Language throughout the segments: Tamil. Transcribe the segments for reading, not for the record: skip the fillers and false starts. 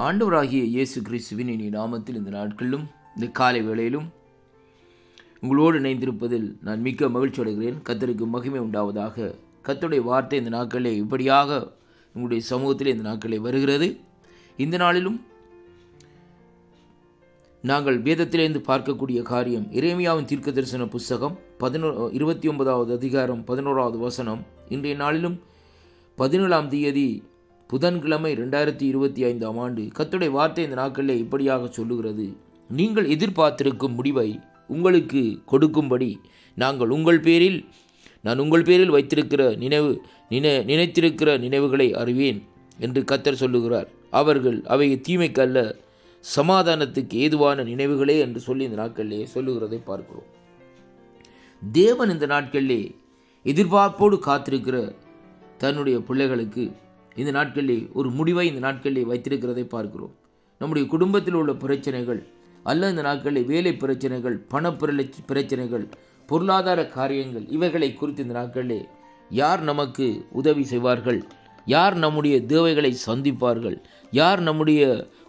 ஆண்டவராகிய இயேசு கிறிஸ்துவின் இனி நாமத்தில் இந்த நாட்களிலும் இந்த காலை வேளையிலும் உங்களோடு இணைந்திருப்பதில் நான் மிக்க மகிழ்ச்சி அடைகிறேன். கர்த்தருக்கு மகிமை உண்டாவதாக. கர்த்தருடைய வார்த்தை இந்த நாட்களிலே இப்படியாக உங்களுடைய சமூகத்திலே இந்த நாட்களிலே வருகிறது. இந்த நாளிலும் நாங்கள் வேதத்திலிருந்து பார்க்கக்கூடிய காரியம் எரேமியாவின் தீர்க்க தரிசன புஸ்தகம் 29வது அதிகாரம் 11வது வசனம். இன்றைய நாளிலும் 17ஆம் தேதி புதன்கிழமை 2025ஆம் ஆண்டு. கர்த்தருடைய வார்த்தை இந்த நாட்களிலே இப்படியாக சொல்லுகிறது: நீங்கள் எதிர்பார்த்திருக்கும் முடிவை உங்களுக்கு கொடுக்கும்படி நான் உங்கள் பேரில் வைத்திருக்கிற நினைத்திருக்கிற நினைவுகளை அறிவேன் என்று கர்த்தர் சொல்லுகிறார். அவை தீமைக்கு அல்ல, சமாதானத்துக்கு ஏதுவான நினைவுகளே என்று சொல்லி இந்த நாட்களிலே சொல்லுகிறதை பார்க்கிறோம். தேவன் இந்த நாட்களிலே எதிர்பார்ப்போடு காத்திருக்கிற தன்னுடைய பிள்ளைகளுக்கு இந்த நாட்களிலே ஒரு முடிவை இந்த நாட்களிலே வைத்திருக்கிறதை பார்க்கிறோம். நம்முடைய குடும்பத்தில் உள்ள பிரச்சனைகள் அல்ல, இந்த நாட்களில் வேலை பிரச்சனைகள், பண பிரச்சனைகள், பொருளாதார காரியங்கள், இவைகளை குறித்து இந்த நாட்களிலே யார் நமக்கு உதவி செய்வார்கள், யார் நம்முடைய தேவைகளை சந்திப்பார்கள், யார் நம்முடைய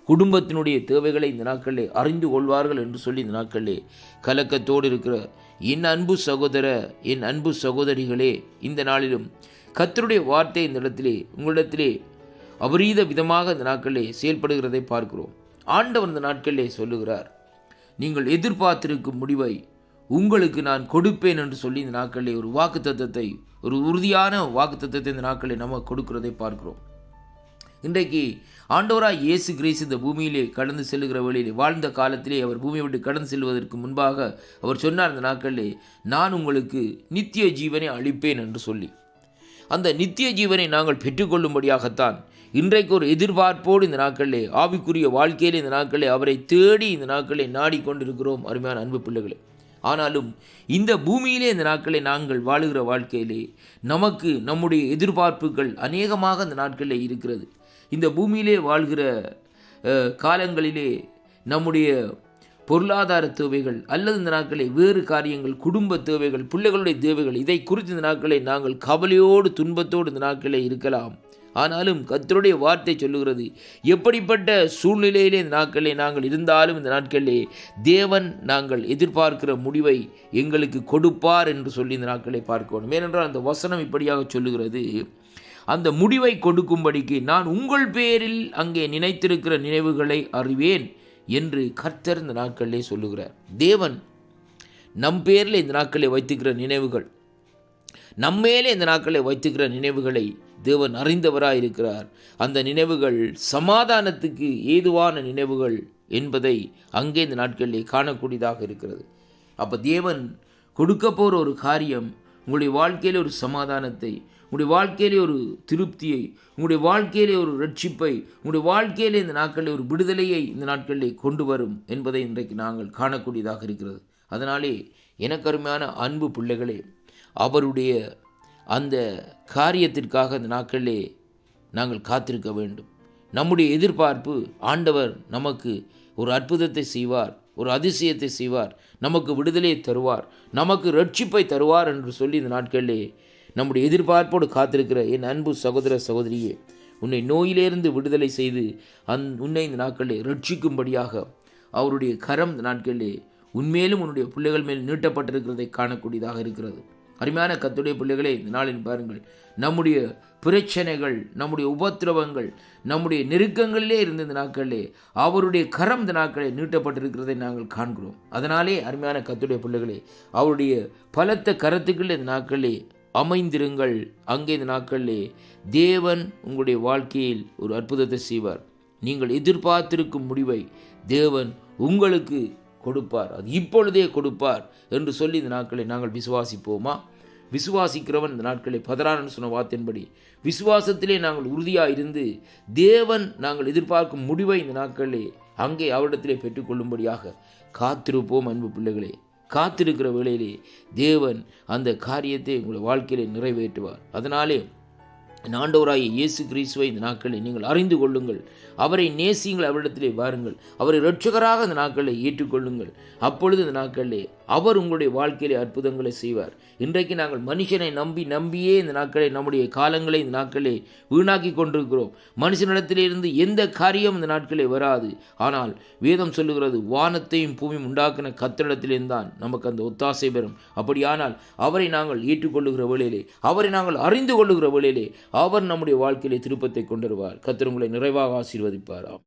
குடும்பத்தினுடைய தேவைகளை இந்த நாட்களிலே அறிந்து கொள்வார்கள் என்று சொல்லி இந்த நாட்களிலே கலக்கத்தோடு இருக்கிற என் அன்பு சகோதர, என் அன்பு சகோதரிகளே, இந்த நாளிலும் கர்த்தருடைய வார்த்தை இந்த உங்களிடத்திலே அபரீத விதமாக இந்த நாட்களிலே செயல்படுகிறதை பார்க்கிறோம். ஆண்டவர் இந்த நாட்களிலே சொல்லுகிறார், நீங்கள் எதிர்பார்த்திருக்கும் முடிவை உங்களுக்கு நான் கொடுப்பேன் என்று சொல்லி இந்த நாட்களிலே ஒரு வாக்குத்தத்தத்தை, ஒரு உறுதியான வாக்குத்தத்தத்தை இந்த நாட்களிலே நம்ம கொடுக்கிறதை பார்க்கிறோம். இன்றைக்கு ஆண்டவராய் இயேசு கிறிஸ்து இந்த பூமியிலே கடந்து செல்லுகிற வழியிலே வாழ்ந்த காலத்திலே அவர் பூமியை விட்டு கடந்து செல்வதற்கு முன்பாக அவர் சொன்னார், இந்த நாட்களிலே நான் உங்களுக்கு நித்திய ஜீவனை அளிப்பேன் என்று சொல்லி, அந்த நித்திய ஜீவனை நாங்கள் பெற்றுக்கொள்ளும்படியாகத்தான் இன்றைக்கு ஒரு எதிர்பார்ப்போடு இந்த நாட்களிலே ஆவிக்குரிய வாழ்க்கையிலே இந்த நாட்களிலே அவரை தேடி இந்த நாட்களிலே நாடிக்கொண்டிருக்கிறோம் அருமையான அன்பு பிள்ளைகளே. ஆனாலும் இந்த பூமியிலே இந்த நாட்களிலே நாங்கள் வாழுகிற வாழ்க்கையிலே நமக்கு நம்முடைய எதிர்பார்ப்புகள் அநேகமாக இந்த நாட்களிலே இருக்கிறது. இந்த பூமியிலே வாழ்கிற காலங்களிலே நம்முடைய பொருளாதார தேவைகள் அல்லது இந்த நாட்களில் வேறு காரியங்கள், குடும்ப தேவைகள், பிள்ளைகளுடைய தேவைகள், இதை குறித்து இந்த நாட்களை நாங்கள் கவலையோடு துன்பத்தோடு இந்த நாட்களில் இருக்கலாம். ஆனாலும் கர்த்தருடைய வார்த்தை சொல்லுகிறது, எப்படிப்பட்ட சூழ்நிலையிலே இந்த நாட்களிலே நாங்கள் இருந்தாலும் இந்த நாட்களிலே தேவன் நாங்கள் எதிர்பார்க்கிற முடிவை எங்களுக்கு கொடுப்பார் என்று சொல்லி இந்த நாட்களை பார்க்கணும். ஏனென்றால் அந்த வசனம் இப்படியாக சொல்லுகிறது, அந்த முடிவை கொடுக்கும்படிக்கு நான் உங்கள் பேரில் அங்கே நினைத்திருக்கிற நினைவுகளை அறிவேன் என்று கர்த்தர் இந்த நாட்களிலே சொல்லுகிறார். தேவன் நம் பேரில் இந்த நாட்களை வைத்துக்கிற நினைவுகள், நம்மேலே இந்த நாட்களை வைத்துக்கிற நினைவுகளை தேவன் அறிந்தவராக இருக்கிறார். அந்த நினைவுகள் சமாதானத்துக்கு ஏதுவான நினைவுகள் என்பதை அங்கே இந்த நாட்களிலே காணக்கூடியதாக இருக்கிறது. அப்போ தேவன் கொடுக்க போகிற ஒரு காரியம் உங்களுடைய வாழ்க்கையில் ஒரு சமாதானத்தை, உங்களுடைய வாழ்க்கையிலே ஒரு திருப்தியை, உங்களுடைய வாழ்க்கையிலே ஒரு ரட்சிப்பை, உங்களுடைய வாழ்க்கையிலே இந்த நாட்களில் ஒரு விடுதலையை இந்த நாட்களிலே கொண்டு வரும் என்பதை இன்றைக்கு நாங்கள் காணக்கூடியதாக இருக்கிறது. அதனாலே எனக்கு அருமையான அன்பு பிள்ளைகளே, அவருடைய அந்த காரியத்திற்காக இந்த நாட்களிலே நாங்கள் காத்திருக்க வேண்டும். நம்முடைய எதிர்பார்ப்பு, ஆண்டவர் நமக்கு ஒரு அற்புதத்தை செய்வார், ஒரு அதிசயத்தை செய்வார், நமக்கு விடுதலையை தருவார், நமக்கு ரட்சிப்பை தருவார் என்று சொல்லி இந்த நாட்களிலே நம்முடைய எதிர்பார்ப்போடு காத்திருக்கிற என் அன்பு சகோதர சகோதரியே, உன்னை நோயிலிருந்து விடுதலை செய்து உன்னை இந்த நாட்களிலே ரட்சிக்கும்படியாக அவருடைய கரம் இந்த நாட்களிலே உன்மேலும் உன்னுடைய பிள்ளைகள் மேல் நீட்டப்பட்டிருக்கிறதை காணக்கூடியதாக இருக்கிறது. அருமையான கர்த்தருடைய பிள்ளைகளே, இந்த நாளில் பாருங்கள், நம்முடைய பிரச்சனைகள், நம்முடைய உபத்திரவங்கள், நம்முடைய நெருக்கங்களிலே இருந்து இந்த நாட்களிலே அவருடைய கரம் இந்த நாட்களில் நீட்டப்பட்டிருக்கிறதை நாங்கள் காண்கிறோம். அதனாலே அருமையான கர்த்தருடைய பிள்ளைகளே, அவருடைய பலத்த கரத்துக்கள் இந்த நாட்களிலே அமைந்திருங்கள். அங்கே இந்த நாட்களிலே தேவன் உங்களுடைய வாழ்க்கையில் ஒரு அற்புதத்தை செய்வார். நீங்கள் எதிர்பார்த்திருக்கும் முடிவை தேவன் உங்களுக்கு கொடுப்பார், அது இப்பொழுதே கொடுப்பார் என்று சொல்லி இந்த நாட்களை நாங்கள் விசுவாசிப்போமா? விசுவாசிக்கிறவன் இந்த நாட்களை பதறான்னு சொன்ன வார்த்தையின்படி விசுவாசத்திலே நாங்கள் உறுதியாக இருந்து தேவன் நாங்கள் எதிர்பார்க்கும் முடிவை இந்த நாட்களிலே அங்கே அவரிடத்திலே பெற்றுக்கொள்ளும்படியாக காத்திருப்போம். அன்பு பிள்ளைகளே, காத்திருக்கிற வேளையிலே தேவன் அந்த காரியத்தை உங்களுடைய வாழ்க்கையிலே நிறைவேற்றுவார். அதனாலே ஆண்டவராகிய இயேசு கிறிஸ்துவை இந்த நாட்களில் நீங்கள் அறிந்து கொள்ளுங்கள். அவரை நேசியுங்கள், அவரிடத்திலே வாருங்கள், அவரை இரட்சகராக இந்த நாட்களில் ஏற்றுக்கொள்ளுங்கள். அப்பொழுது இந்த நாட்களிலே அவர் உங்களுடைய வாழ்க்கையிலே அற்புதங்களை செய்வார். இன்றைக்கு நாங்கள் மனுஷனை நம்பியே இந்த நாட்களை நம்முடைய காலங்களை இந்த நாட்களே வீணாக்கி கொண்டிருக்கிறோம். மனுஷனிடத்திலிருந்து எந்த காரியம் இந்த நாட்களே வராது. ஆனால் வேதம் சொல்லுகிறது, வானத்தையும் பூமியும் உண்டாக்கின கர்த்தரிடத்திலிருந்தான் நமக்கு அந்த ஒத்தாசை பெறும். அப்படியானால் அவரை நாங்கள் ஏற்றுக்கொள்ளுகிற வேளையிலே, அவரை நாங்கள் அறிந்து கொள்ளுகிற வேளையிலே அவர் நம்முடைய வாழ்க்கையிலே திருப்பத்தை கொண்டு வருவார். கர்த்தர் உங்களை நிறைவாக ஆசீர்வதிப்பாராம்.